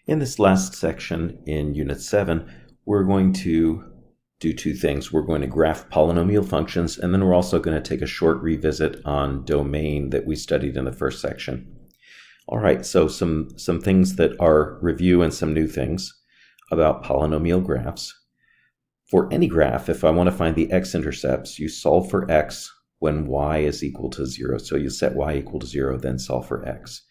In this last section in Unit 7, we're going to do two things. We're going to graph polynomial functions, and then we're also going to take a short revisit on domain that we studied in the first section. All right, so some things that are review and some new things about polynomial graphs. For any graph, if I want to find the x-intercepts, you solve for x when y is equal to 0. So you set y equal to 0, then solve for x.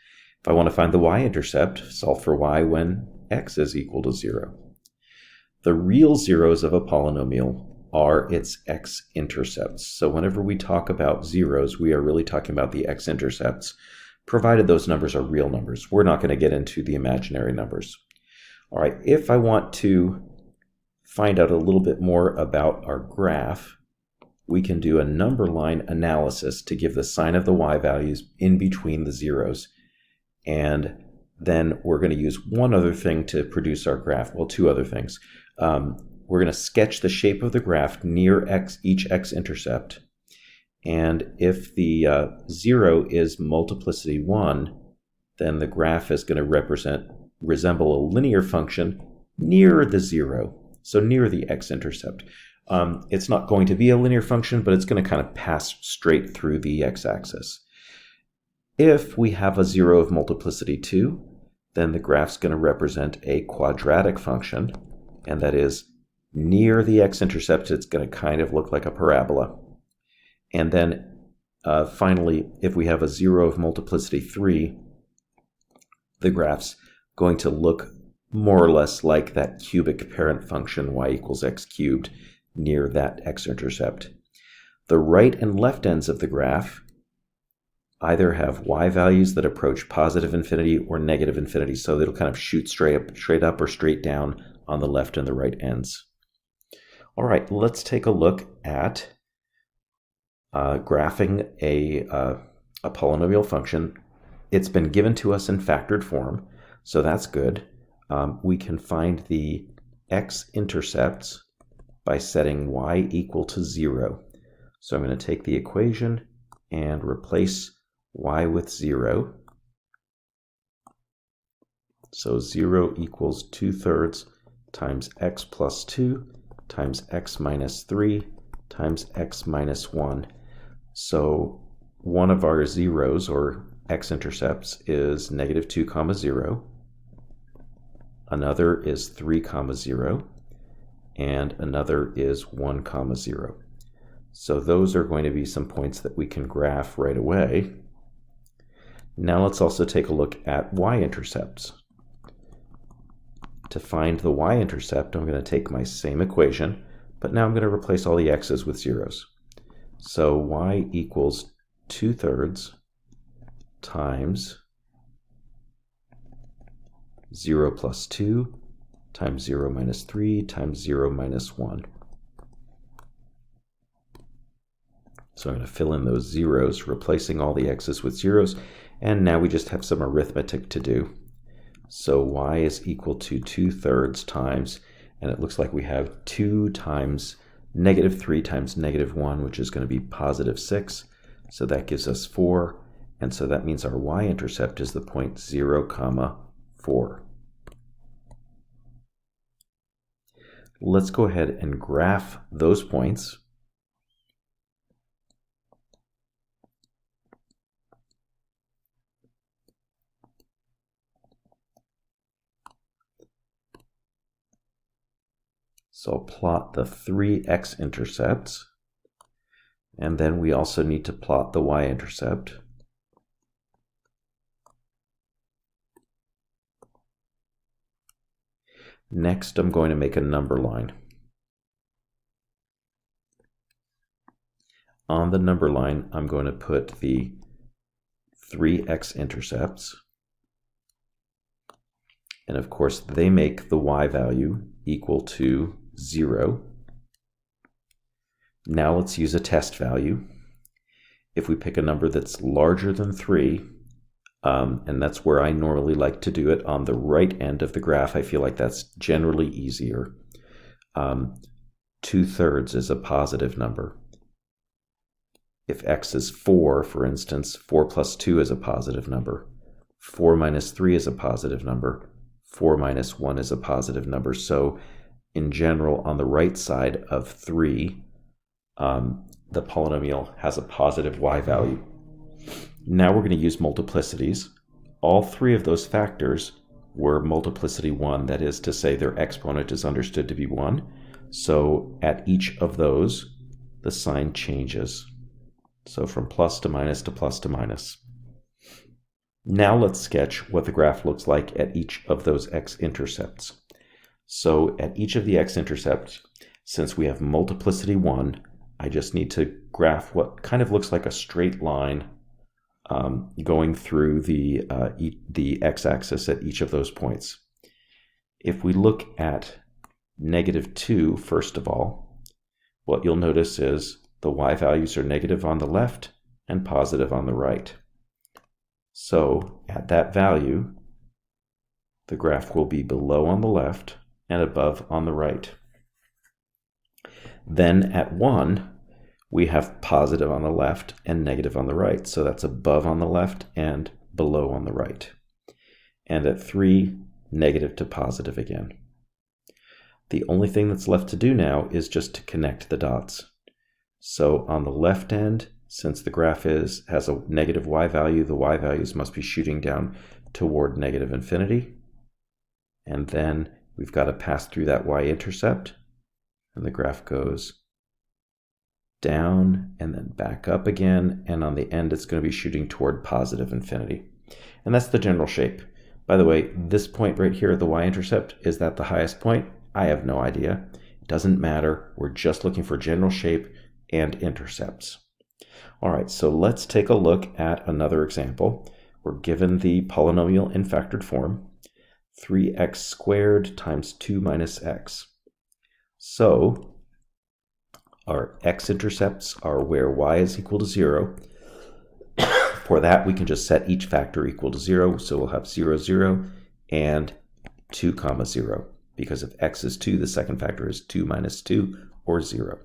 If I want to find the y-intercept, solve for y when x is equal to 0. The real zeros of a polynomial are its x-intercepts. So whenever we talk about zeros, we are really talking about the x-intercepts, provided those numbers are real numbers. We're not going to get into the imaginary numbers. All right, if I want to find out a little bit more about our graph, we can do a number line analysis to give the sign of the y values in between the zeros. And then we're going to use one other thing to produce our graph. Well, two other things. We're going to sketch the shape of the graph near each x-intercept. And if the 0 is multiplicity 1, then the graph is going to resemble a linear function near the 0, so near the x-intercept. It's not going to be a linear function, but it's going to kind of pass straight through the x-axis. If we have a 0 of multiplicity 2, then the graph's going to represent a quadratic function, and that is near the x-intercept, it's going to kind of look like a parabola. And then finally, if we have a 0 of multiplicity 3, the graph's going to look more or less like that cubic parent function y equals x cubed near that x-intercept. The right and left ends of the graph either have y values that approach positive infinity or negative infinity, so it'll kind of shoot straight up or straight down on the left and the right ends. All right, let's take a look at graphing a polynomial function. It's been given to us in factored form, so that's good. We can find the x-intercepts by setting y equal to 0. So I'm going to take the equation and replace y with 0. So 0 equals 2/3 times x plus 2 times x minus 3 times x minus 1. So one of our zeros, or x-intercepts, is negative 2, 0. Another is 3, 0. And another is 1, 0. So those are going to be some points that we can graph right away. Now let's also take a look at y-intercepts. To find the y-intercept, I'm going to take my same equation, but now I'm going to replace all the x's with zeros. So y equals 2/3 times 0 plus 2 times 0 minus 3 times 0 minus 1. So I'm going to fill in those zeros, replacing all the x's with zeros, and now we just have some arithmetic to do. So y is equal to 2/3 times, and it looks like we have 2 times negative 3 times negative 1, which is going to be positive 6. So that gives us 4, and so that means our y-intercept is the point 0, 4. Let's go ahead and graph those points. So I'll plot the 3 x-intercepts, and then we also need to plot the y-intercept. Next, I'm going to make a number line. On the number line, I'm going to put the 3 x-intercepts. And of course, they make the y value equal to 0. Now let's use a test value. If we pick a number that's larger than 3, and that's where I normally like to do it on the right end of the graph, I feel like that's generally easier. 2/3 is a positive number. If x is 4, for instance, 4 plus 2 is a positive number. 4 minus 3 is a positive number. 4 minus 1 is a positive number. So in general, on the right side of 3, the polynomial has a positive y value. Now we're going to use multiplicities. All 3 of those factors were multiplicity 1, that is to say their exponent is understood to be 1. So at each of those, the sign changes. So from plus to minus to plus to minus. Now let's sketch what the graph looks like at each of those x-intercepts. So at each of the x-intercepts, since we have multiplicity 1, I just need to graph what kind of looks like a straight line going through the x-axis at each of those points. If we look at -2, first of all, what you'll notice is the y values are negative on the left and positive on the right. So at that value, the graph will be below on the left and above on the right. Then at 1, we have positive on the left and negative on the right. So that's above on the left and below on the right. And at 3, negative to positive again. The only thing that's left to do now is just to connect the dots. So on the left end, since the graph has a negative y value, the y values must be shooting down toward negative infinity. And then we've got to pass through that y-intercept, and the graph goes down and then back up again, and on the end it's going to be shooting toward positive infinity. And that's the general shape. By the way, this point right here, the y-intercept, is that the highest point? I have no idea. It doesn't matter. We're just looking for general shape and intercepts. All right, so let's take a look at another example. We're given the polynomial in factored form, 3x squared times 2 minus x. So our x-intercepts are where y is equal to 0. For that, we can just set each factor equal to 0. So we'll have 0, 0, and 2, 0. Because if x is 2, the second factor is 2 minus 2, or 0.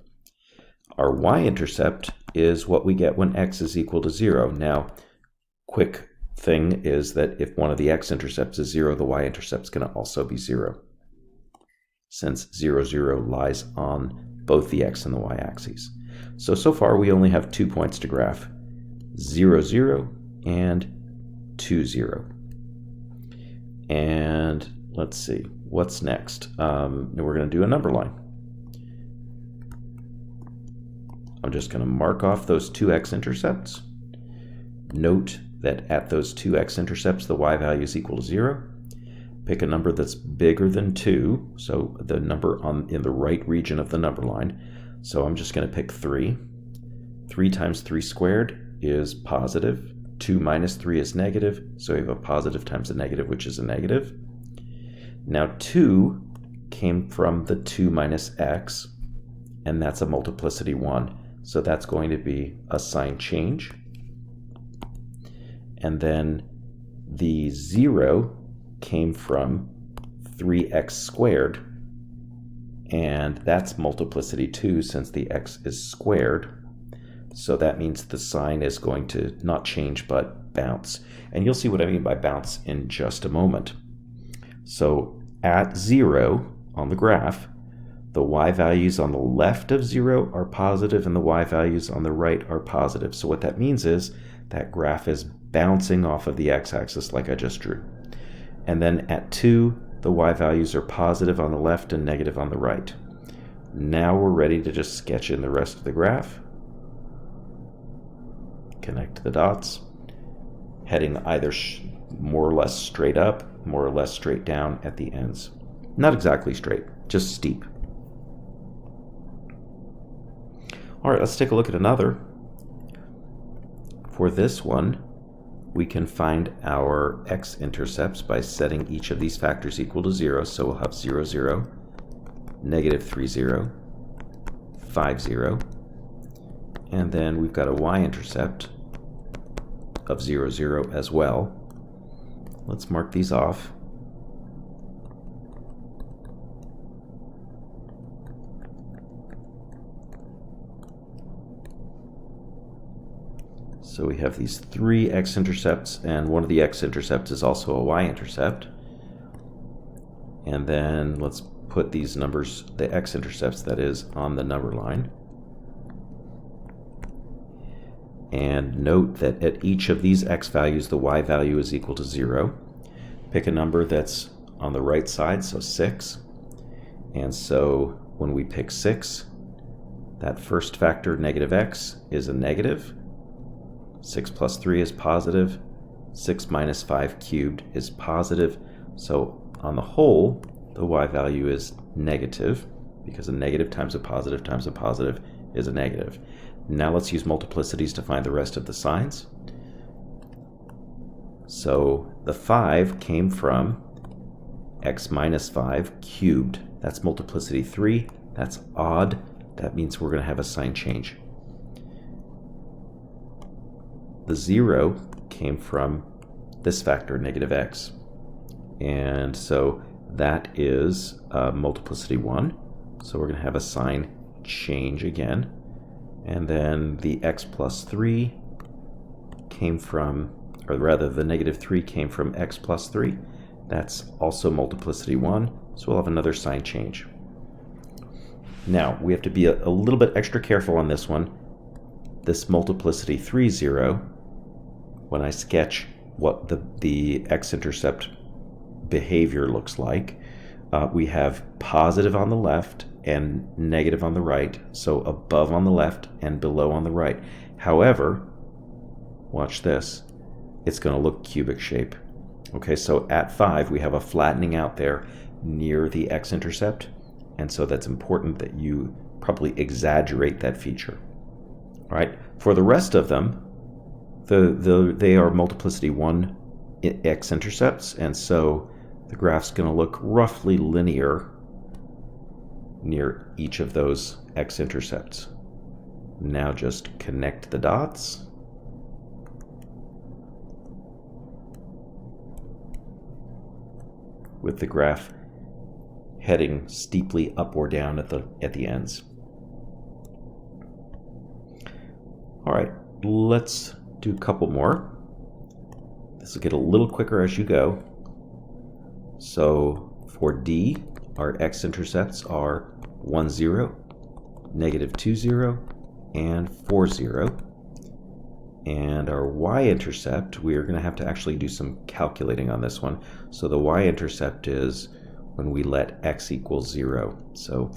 Our y-intercept is what we get when x is equal to 0. Now, quick thing is that if one of the x-intercepts is 0, the y-intercept's going to also be 0, since 0, 0 lies on both the x and the y-axes. So far we only have 2 points to graph, 0, 0, and 2, 0. And let's see, what's next? We're going to do a number line. I'm just going to mark off those 2 x-intercepts. Note that at those 2 x-intercepts, the y value is equal to 0. Pick a number that's bigger than 2, so the number in the right region of the number line. So I'm just going to pick 3. 3 times 3 squared is positive. 2 minus 3 is negative, so we have a positive times a negative, which is a negative. Now 2 came from the 2 minus x, and that's a multiplicity 1. So that's going to be a sign change. And then the 0 came from 3x squared, and that's multiplicity 2 since the x is squared. So that means the sign is going to not change but bounce. And you'll see what I mean by bounce in just a moment. So at 0 on the graph, the y values on the left of 0 are positive and the y values on the right are positive. So what that means is that graph is bouncing off of the x-axis like I just drew. And then at 2, the y values are positive on the left and negative on the right. Now we're ready to just sketch in the rest of the graph. Connect the dots, heading either more or less straight up, more or less straight down at the ends. Not exactly straight, just steep. All right, let's take a look at another. For this one, we can find our x-intercepts by setting each of these factors equal to 0. So we'll have 0, 0, negative 3, 0, 5, 0. And then we've got a y-intercept of 0, 0 as well. Let's mark these off. So we have these 3 x-intercepts, and one of the x-intercepts is also a y-intercept. And then let's put these numbers, the x-intercepts that is, on the number line. And note that at each of these x values, the y value is equal to 0. Pick a number that's on the right side, so 6. And so when we pick 6, that first factor, negative x, is a negative. 6 plus 3 is positive. 6 minus 5 cubed is positive. So on the whole, the y value is negative, because a negative times a positive is a negative. Now let's use multiplicities to find the rest of the signs. So the 5 came from x minus 5 cubed. That's multiplicity 3. That's odd. That means we're going to have a sign change. The 0 came from this factor, negative x. And so that is multiplicity 1. So we're going to have a sign change again. And then the x plus 3 came from, or rather the negative 3 came from x plus 3. That's also multiplicity 1. So we'll have another sign change. Now, we have to be a little bit extra careful on this one. This multiplicity 3, 0, when I sketch what the x-intercept behavior looks like, we have positive on the left and negative on the right, so above on the left and below on the right. However, watch this, it's going to look cubic shape. Okay, so at 5 we have a flattening out there near the x-intercept, and so that's important that you probably exaggerate that feature. All right, for the rest of them, they are multiplicity 1 x-intercepts, and so the graph's going to look roughly linear near each of those x-intercepts. Now just connect the dots. With the graph heading steeply up or down at the ends. All right, let's do a couple more. This will get a little quicker as you go. So for D, our x-intercepts are 1, 0, negative 2, 0, and 4, 0. And our y-intercept, we are going to have to actually do some calculating on this one. So the y-intercept is when we let x equal 0. So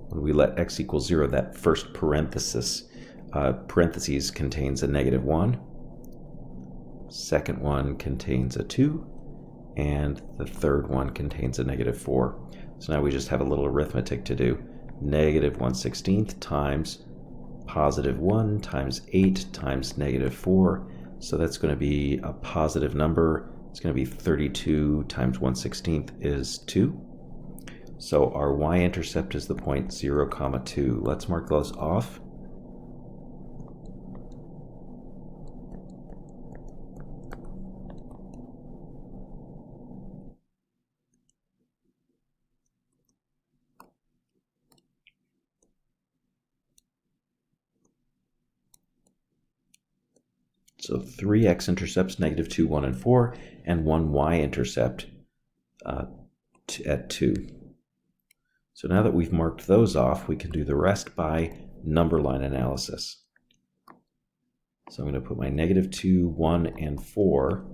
when we let x equal 0, that first parentheses contains a negative 1. Second one contains a 2. And the third one contains a negative 4. So now we just have a little arithmetic to do. Negative 1/16 times positive 1 times 8 times negative 4. So that's going to be a positive number. It's going to be 32 times 1/16 is 2. So our y-intercept is the point 0, 2. Let's mark those off. So 3 x-intercepts, negative 2, 1, and 4, and 1 y-intercept at 2. So now that we've marked those off, we can do the rest by number line analysis. So I'm going to put my negative 2, 1, and 4,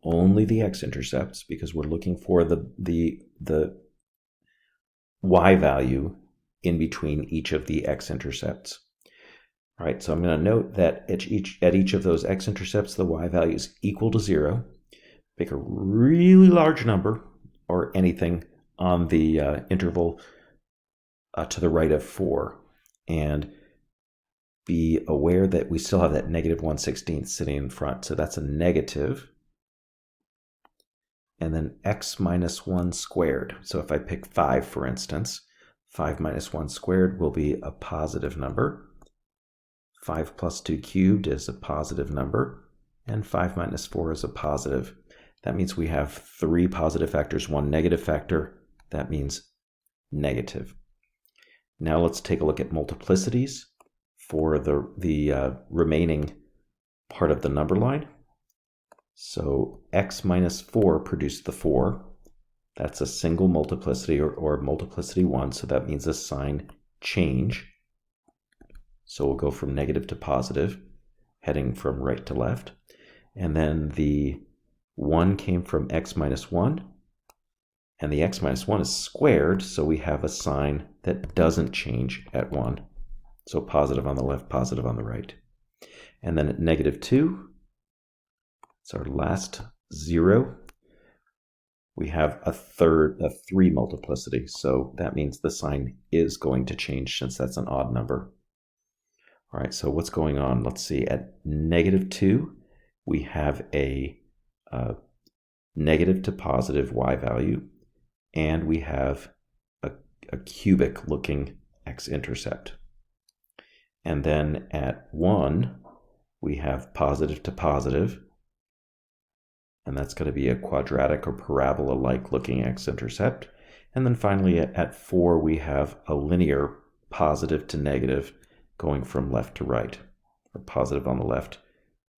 only the x-intercepts, because we're looking for the y value in between each of the x-intercepts. All right, so I'm going to note that at each of those x-intercepts, the y value is equal to 0. Pick a really large number, or anything on the interval to the right of 4. And be aware that we still have that negative 1/16 sitting in front, so that's a negative. And then x minus 1 squared. So if I pick 5, for instance, 5 minus 1 squared will be a positive number. 5 plus 2 cubed is a positive number, and 5 minus 4 is a positive. That means we have 3 positive factors, 1 negative factor. That means negative. Now let's take a look at multiplicities for the remaining part of the number line. So x minus 4 produced the 4, That's a single multiplicity or multiplicity 1, so that means a sign change. So we'll go from negative to positive, heading from right to left. And then the 1 came from x minus 1, and the x minus 1 is squared, so we have a sign that doesn't change at 1. So positive on the left, positive on the right. And then at negative 2, it's our last 0. We have a 3 multiplicity, so that means the sign is going to change since that's an odd number. All right, so what's going on? Let's see. At negative 2, we have a negative to positive y value, and we have a cubic looking x-intercept. And then at 1, we have positive to positive, and that's going to be a quadratic or parabola-like looking x-intercept. And then finally at 4, we have a linear positive to negative going from left to right, or positive on the left,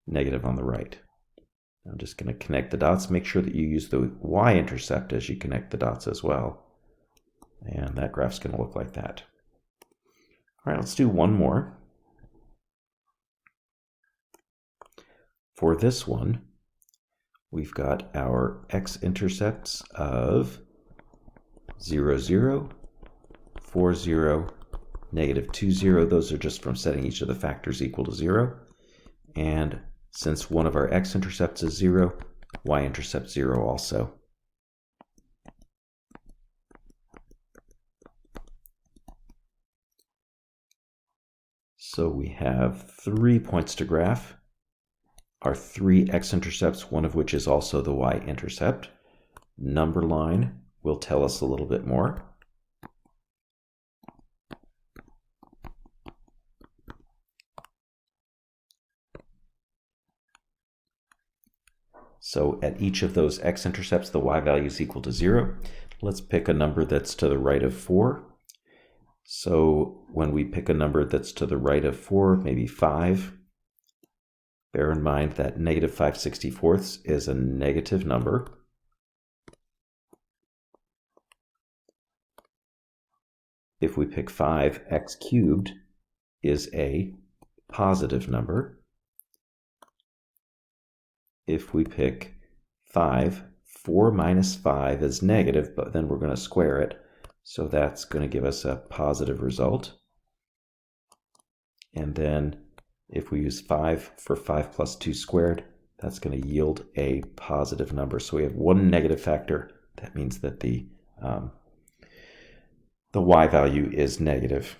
negative on the right. I'm just going to connect the dots. Make sure that you use the y-intercept as you connect the dots as well. And that graph's going to look like that. All right, let's do one more. For this one, we've got our x-intercepts of 0, 0, 4, 0, negative 2, 0. Those are just from setting each of the factors equal to 0. And since one of our x-intercepts is 0, y-intercept 0 also. So we have 3 points to graph. Our 3 x-intercepts, one of which is also the y-intercept. Number line will tell us a little bit more. So at each of those x-intercepts, the y value is equal to 0. Let's pick a number that's to the right of 4. So when we pick a number that's to the right of 4, maybe 5, bear in mind that negative 5/64 is a negative number. If we pick 5, x cubed is a positive number. If we pick 5, 4 minus 5 is negative, but then we're going to square it. So that's going to give us a positive result. And then if we use 5 for 5 plus 2 squared, that's going to yield a positive number. So we have one negative factor. That means that the y value is negative.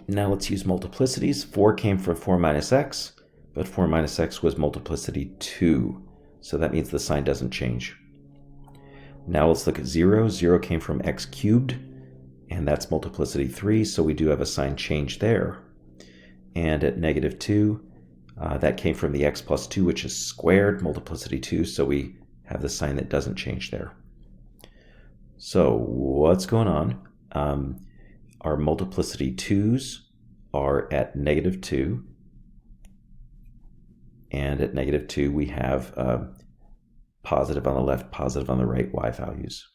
Now let's use multiplicities. 4 came from 4 minus x, but 4 minus x was multiplicity 2. So that means the sign doesn't change. Now let's look at 0. 0 came from x cubed, and that's multiplicity 3, so we do have a sign change there. And at negative 2, that came from the x plus 2, which is squared, multiplicity 2, so we have the sign that doesn't change there. So what's going on? Our multiplicity 2's are at negative 2, and at negative 2 we have positive on the left, positive on the right y values.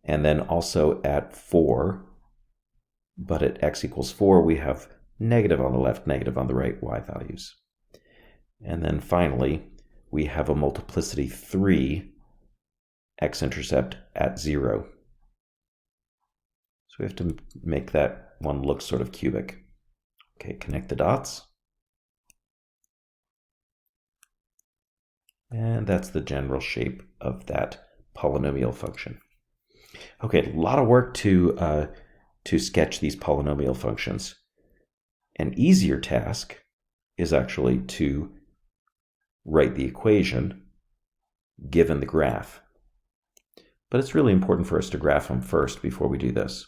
And then also at 4, but at x equals 4, we have negative on the left, negative on the right y values. And then finally, we have a multiplicity 3 x-intercept at 0. So we have to make that one look sort of cubic. Okay, connect the dots. And that's the general shape of that polynomial function. Okay, a lot of work to sketch these polynomial functions. An easier task is actually to write the equation given the graph. But it's really important for us to graph them first before we do this.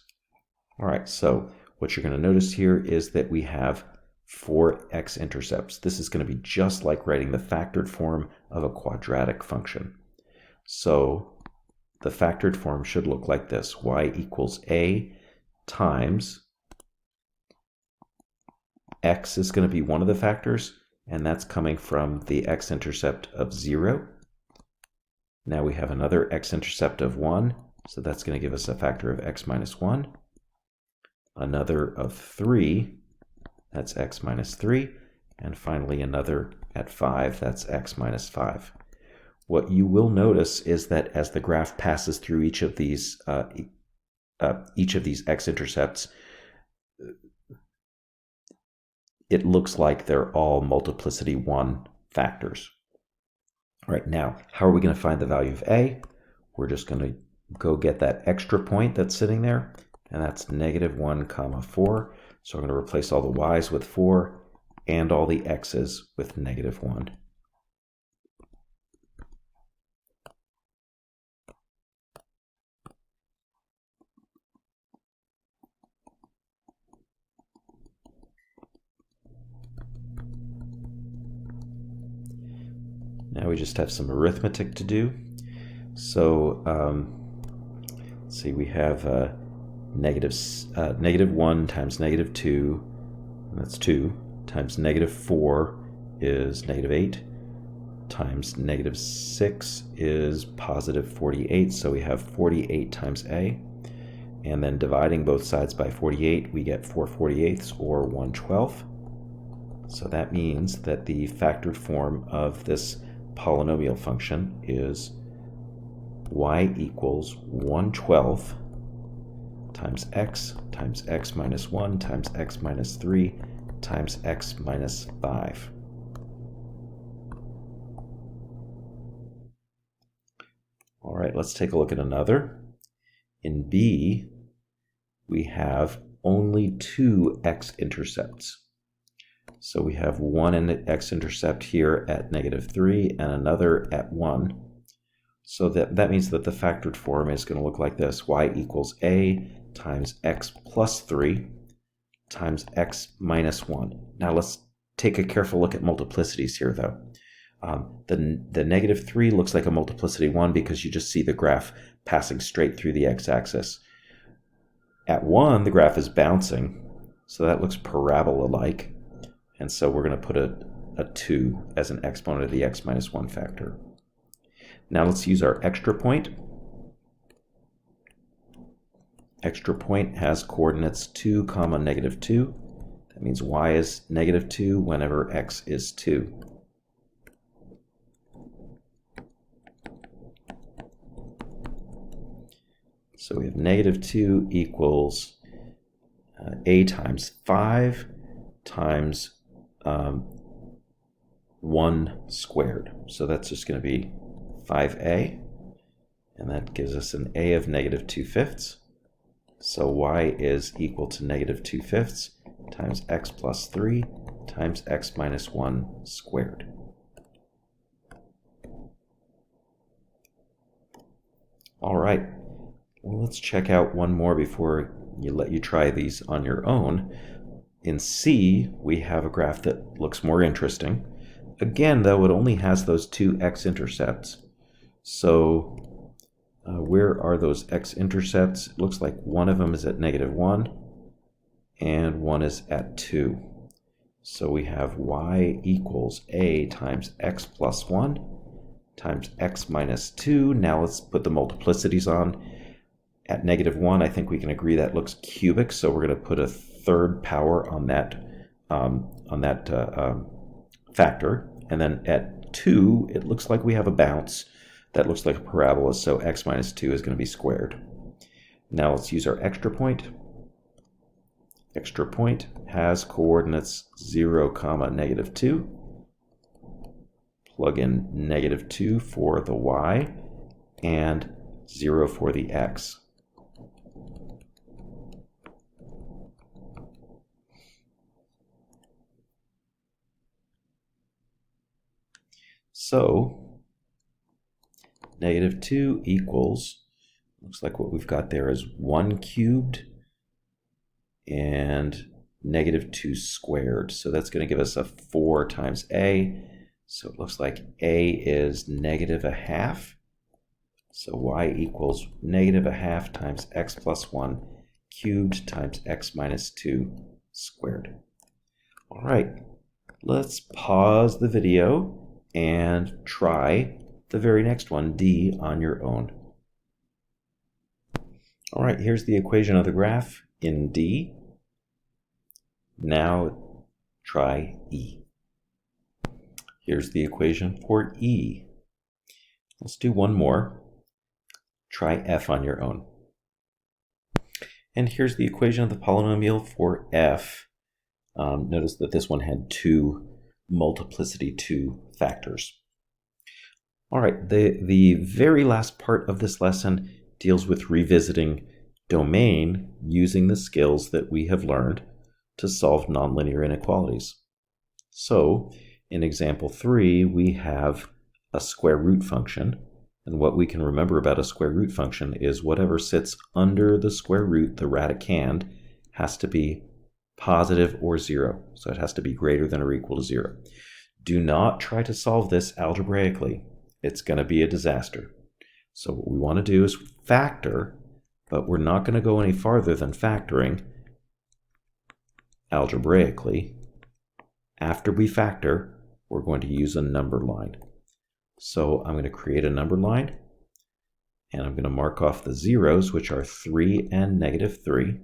All right, so what you're going to notice here is that we have 4 x-intercepts. This is going to be just like writing the factored form of a quadratic function. So the factored form should look like this. Y equals a times x is going to be one of the factors, and that's coming from the x-intercept of 0. Now we have another x-intercept of 1, so that's going to give us a factor of x minus 1. Another of 3, that's x minus 3. And finally another at 5, that's x minus 5. What you will notice is that as the graph passes through each of these x-intercepts, it looks like they're all multiplicity 1 factors. All right, now, how are we going to find the value of a? We're just going to go get that extra point that's sitting there, and that's -1, 4. So we're going to replace all the y's with 4 and all the x's with -1. Now we just have some arithmetic to do. So let's see, we have -1 times -2, that's 2, times -4 is -8, times -6 is +48, so we have 48 times a. And then dividing both sides by 48, we get 4/48 or 1/12. So that means that the factored form of this polynomial function is y equals 1/12 times x minus 1 times x minus 3 times x minus 5. All right, let's take a look at another. In B, we have only 2 x-intercepts. So we have one x-intercept here at -3 and another at 1. So that means that the factored form is going to look like this: y equals a times x plus 3 times x minus 1. Now let's take a careful look at multiplicities here, though. The -3 looks like a multiplicity 1 because you just see the graph passing straight through the x-axis. At 1, the graph is bouncing, so that looks parabola-like. And so we're going to put a 2 as an exponent of the x minus 1 factor. Now let's use our extra point. Extra point has coordinates 2, -2. That means y is -2 whenever x is 2. So we have -2 equals a times 5 times 1 squared. So that's just going to be 5a, and that gives us an a of -2/5. So y is equal to -2/5 times x plus 3 times x minus 1 squared. All right, well, let's check out one more before let you try these on your own. In C, we have a graph that looks more interesting. Again, though, it only has those 2 x-intercepts. So where are those x-intercepts? It looks like one of them is at -1 and one is at 2. So we have y equals a times x plus 1 times x minus 2. Now let's put the multiplicities on. At -1, I think we can agree that looks cubic, so we're going to put a third power on that factor. And then at 2, it looks like we have a bounce that looks like a parabola, so x minus 2 is going to be squared. Now let's use our extra point. Extra point has coordinates 0, -2. Plug in -2 for the y and 0 for the x. So -2 equals, looks like what we've got there is 1 cubed and -2 squared. So that's going to give us a 4 times a. So it looks like a is -1/2. So y equals -1/2 times x plus 1 cubed times x minus 2 squared. All right, let's pause the video and try the very next one, D, on your own. All right, here's the equation of the graph in D. Now try E. Here's the equation for E. Let's do one more. Try F on your own. And here's the equation of the polynomial for F. Notice that this one had two multiplicity 2 factors. All right, the very last part of this lesson deals with revisiting domain using the skills that we have learned to solve nonlinear inequalities. So in example 3, we have a square root function. And what we can remember about a square root function is whatever sits under the square root, the radicand, has to be positive or 0. So it has to be greater than or equal to 0. Do not try to solve this algebraically. It's going to be a disaster. So what we want to do is factor, but we're not going to go any farther than factoring algebraically. After we factor, we're going to use a number line. So I'm going to create a number line, and I'm going to mark off the zeros, which are 3 and negative 3.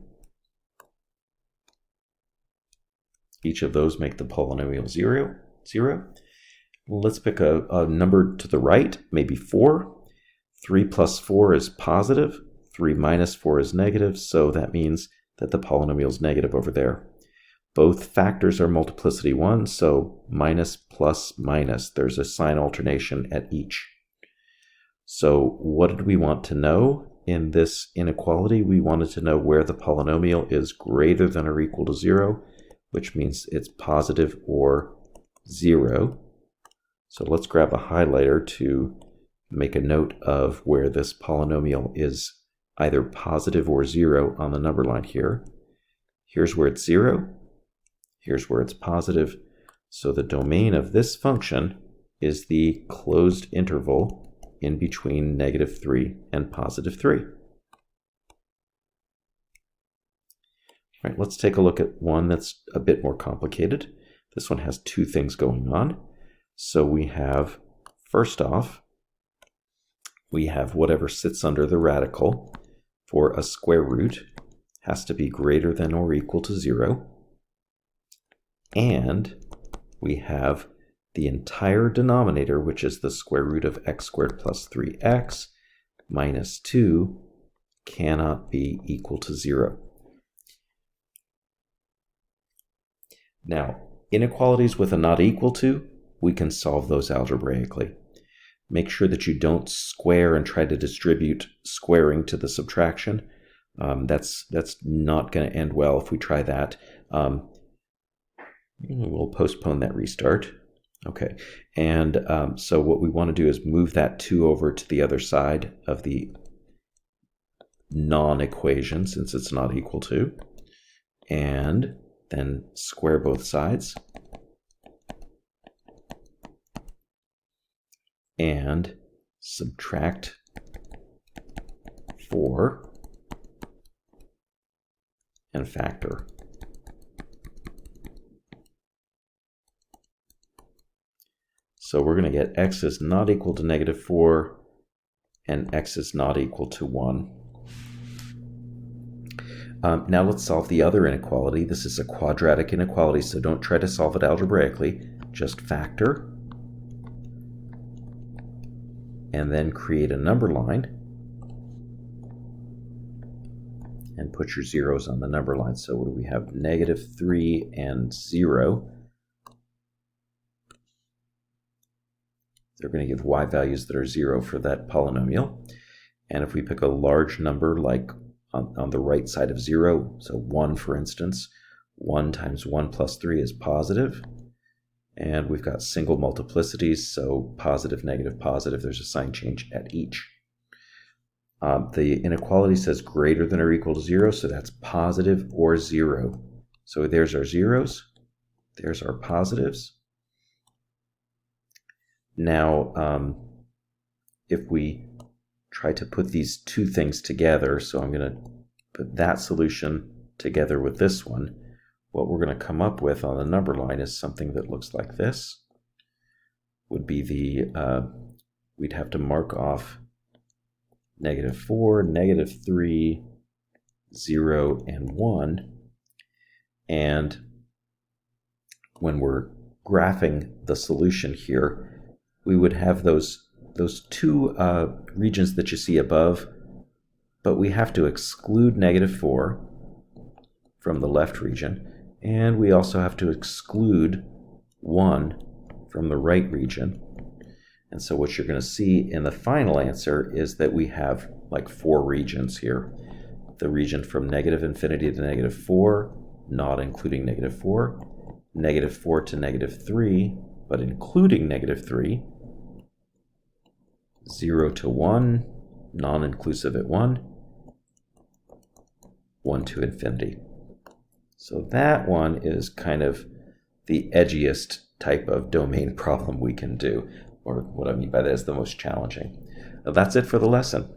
Each of those make the polynomial 0. Let's pick a number to the right, maybe 4. 3 plus 4 is positive. 3 minus 4 is negative, so that means that the polynomial is negative over there. Both factors are multiplicity 1, so minus plus minus. There's a sign alternation at each. So what did we want to know in this inequality? We wanted to know where the polynomial is greater than or equal to 0, which means it's positive or 0. So let's grab a highlighter to make a note of where this polynomial is either positive or 0 on the number line here. Here's where it's 0. Here's where it's positive. So the domain of this function is the closed interval in between negative 3 and positive 3. All right, let's take a look at one that's a bit more complicated. This one has two things going on. So we have, first off, we have whatever sits under the radical for a square root has to be greater than or equal to 0. And we have the entire denominator, which is the square root of x squared plus 3x minus 2, cannot be equal to 0. Now, inequalities with a not equal to, we can solve those algebraically. Make sure that you don't square and try to distribute squaring to the subtraction. That's not going to end well if we try that. We'll postpone that restart. Okay, and so what we want to do is move that 2 over to the other side of the non-equation since it's not equal to, and then square both sides, and subtract 4 and factor. So we're going to get x is not equal to negative 4 and x is not equal to 1. Now let's solve the other inequality. This is a quadratic inequality, so don't try to solve it algebraically. Just factor and then create a number line and put your zeros on the number line. So what do we have? Negative 3 and 0. They're going to give y values that are 0 for that polynomial. And if we pick a large number like on the right side of 0, so 1 for instance, 1 times 1 plus 3 is positive. And we've got single multiplicities, so positive, negative, positive. There's a sign change at each. The inequality says greater than or equal to 0, so that's positive or 0. So there's our zeros. There's our positives. Now, if we try to put these two things together, so I'm going to put that solution together with this one, what we're going to come up with on the number line is something that looks like this. Would be the we'd have to mark off -4, -3, 0, and 1. And when we're graphing the solution here, we would have those two regions that you see above, but we have to exclude -4 from the left region, and we also have to exclude 1 from the right region. And so what you're going to see in the final answer is that we have like 4 regions here. The region from -infinity to -4, not including -4, -4 to -3, but including -3, 0 to 1, non-inclusive at 1, 1 to infinity. So that one is kind of the edgiest type of domain problem we can do, or what I mean by that is the most challenging. That's it for the lesson.